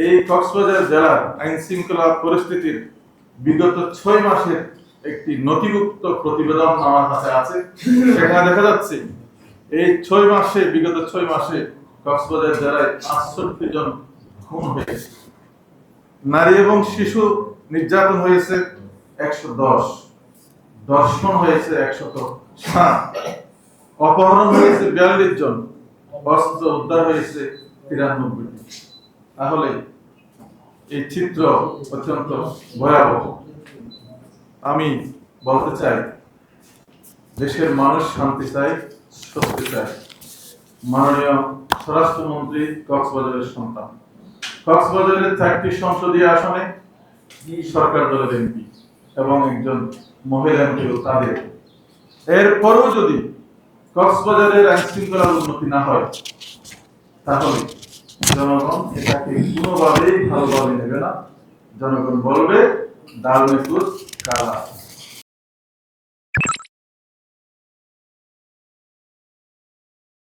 এই কক্সবাজার জেলার আইন শৃঙ্খলা পরিস্থিতির বিগত 6 মাসের একটি নথিভুক্ত প্রতিবেদন আমার কাছে আছে। সেখানে দেখা যাচ্ছে এই বিগত 6 মাসে কক্সবাজার জেলায় 68 জন খুন হয়েছে, নারী এবং শিশু নির্যাতন হয়েছে 110, ধর্ষণ হয়েছে 107, অপহরণ হয়েছে 42 জন, অস্ত্র উদ্ধার হয়েছে 93টি। তাহলে এই চিত্র অত্যন্ত ভয়াবহ। আমি বলতে চাই, দেশের মানুষ শান্তি চায়, স্বস্তি চায়। মাননীয় স্বরাষ্ট্রমন্ত্রী কক্সবাজারের সন্তান। কক্সবাজারের 4টি সংসদীয় আসনে সরকার দলের এমপি এবং একজন মহিলা এমপিও তাদের। এরপরও যদি কক্সবাজারের আইন শৃঙ্খলার উন্নতি না হয়, তাহলে জনগণ এটাকে কোনোভাবেই ভালোভাবে নেবে না। জনগণ বলবে ডাল মে কুছ কালা।